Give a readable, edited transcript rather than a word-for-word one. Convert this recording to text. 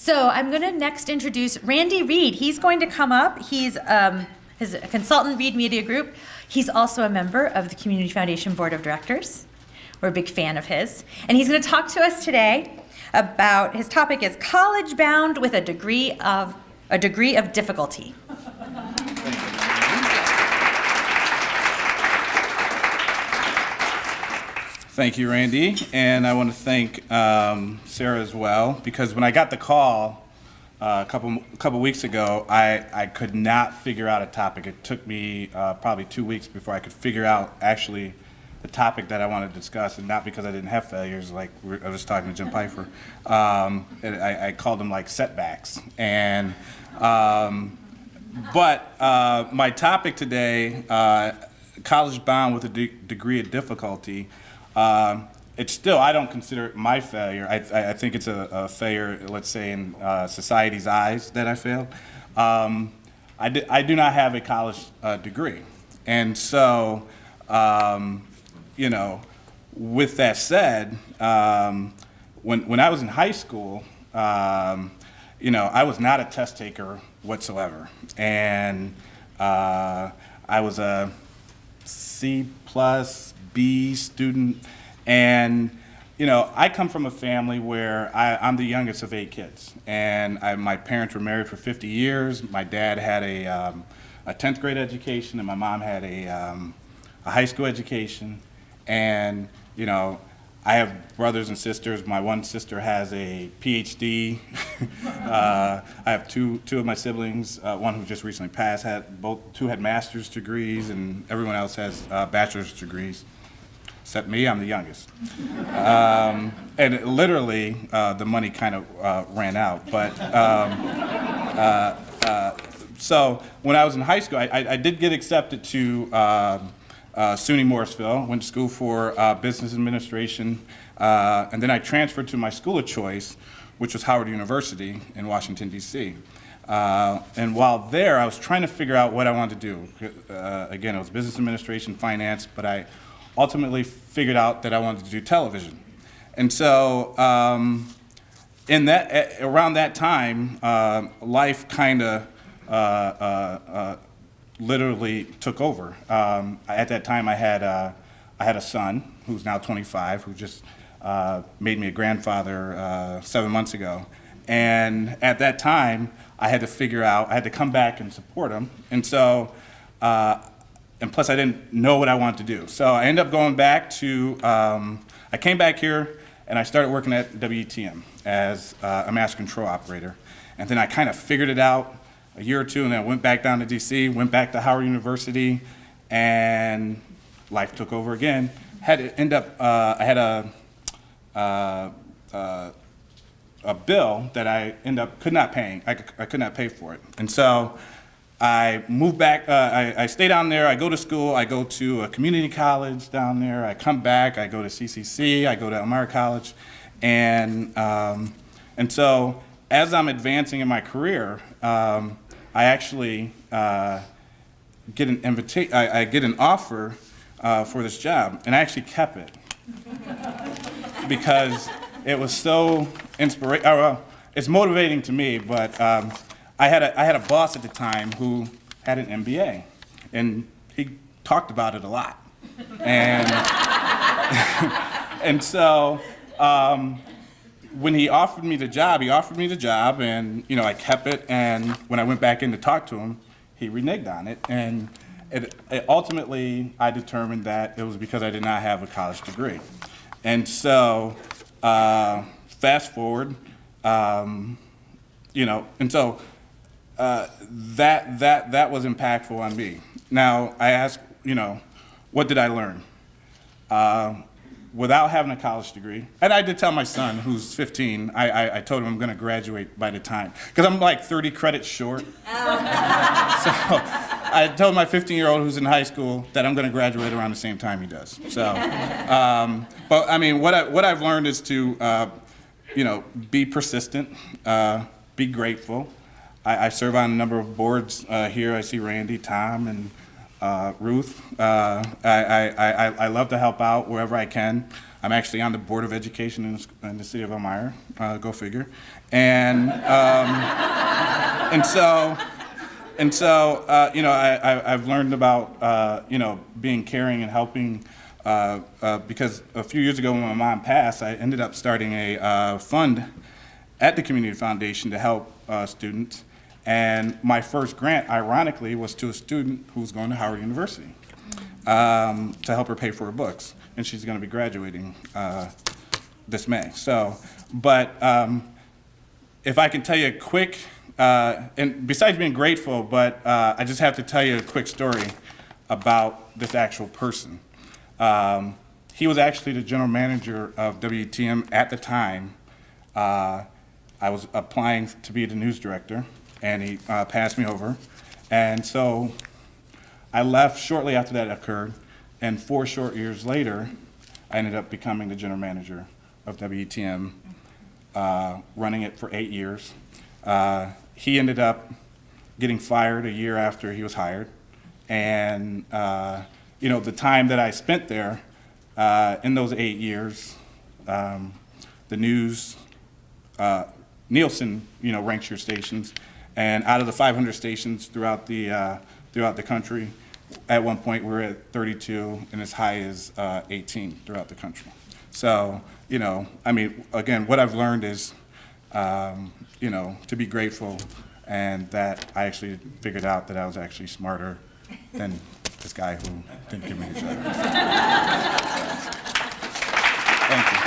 So I'm going to next introduce Randy Reid. He's going to come up. He's a consultant, Reid Media Group. He's also a member of the Community Foundation Board of Directors. We're a big fan of his. And he's going to talk to us today about, his topic is College Bound with a degree of difficulty. Thank you, Randy, and I want to thank Sarah as well, because when I got the call a couple weeks ago, I could not figure out a topic. It took me probably 2 weeks before I could figure out actually the topic that I wanted to discuss, and not because I didn't have failures, like I was talking to Jim Pfeiffer. I called them like setbacks, and but my topic today, college bound with a degree of difficulty. It's still, I don't consider it my failure. I think it's a failure, let's say, in society's eyes that I failed. I do not have a college degree. And so, you know, with that said, when I was in high school, you know, I was not a test taker whatsoever. And I was a C+, B student, and you know, I come from a family where I'm the youngest of 8 kids, and my parents were married for 50 years. My dad had a 10th grade education, and my mom had a high school education. And you know, I have brothers and sisters. My one sister has a PhD. I have two of my siblings. One who just recently passed two had master's degrees, and everyone else has bachelor's degrees. Except me, I'm the youngest. And literally, the money kind of ran out. But so when I was in high school, I did get accepted to SUNY Morrisville. Went to school for business administration, and then I transferred to my school of choice, which was Howard University in Washington, D.C. And while there, I was trying to figure out what I wanted to do. Again, it was business administration, finance, but I ultimately figured out that I wanted to do television. And so around that time, life kind of literally took over. At that time, I had a son who's now 25, who just made me a grandfather 7 months ago. And at that time, I had to come back and support him. And so, and plus I didn't know what I wanted to do. So I ended up going back to, I came back here and I started working at WTM as a master control operator. And then I kind of figured it out a year or two, and then I went back down to DC, went back to Howard University, and life took over again. I had a bill that I could not pay. I could not pay for it. And so I moved back, I stay down there, I go to school, I go to a community college down there, I come back, I go to CCC, I go to Elmira College, and so as I'm advancing in my career, I actually get an offer for this job, and I actually kept it because it was so it's motivating to me, but I had a boss at the time who had an MBA, and he talked about it a lot. And and so when he offered me the job, and you know, I kept it, and when I went back in to talk to him, he reneged on it, and ultimately I determined that it was because I did not have a college degree. And so fast forward, you know, and so that was impactful on me. Now I ask, you know, what did I learn? Without having a college degree, and I did tell my son, who's 15, I told him I'm going to graduate by the time, because I'm like 30 credits short. So I told my 15-year-old who's in high school that I'm going to graduate around the same time he does. So, but I mean, what I've learned is to, you know, be persistent, be grateful. I serve on a number of boards here. I see Randy, Tom, and Ruth. I love to help out wherever I can. I'm actually on the Board of Education in the city of Elmira, go figure. And you know, I've learned about you know, being caring and helping because a few years ago when my mom passed, I ended up starting a fund at the Community Foundation to help students. And my first grant, ironically, was to a student who was going to Howard University to help her pay for her books. And she's going to be graduating this May. So, but if I can tell you a quick, and besides being grateful, but I just have to tell you a quick story about this actual person. He was actually the general manager of WTM at the time. I was applying to be the news director, and he passed me over. And so I left shortly after that occurred, and 4 short years later, I ended up becoming the general manager of WTM, running it for 8 years. He ended up getting fired a year after he was hired. And you know, the time that I spent there, in those 8 years, the news, Nielsen, you know, ranks your stations, and out of the 500 stations throughout the country, at one point we were at 32 and as high as 18 throughout the country. So, you know, I mean, again, what I've learned is, you know, to be grateful, and that I actually figured out that I was actually smarter than this guy who didn't give me the job. Thank you.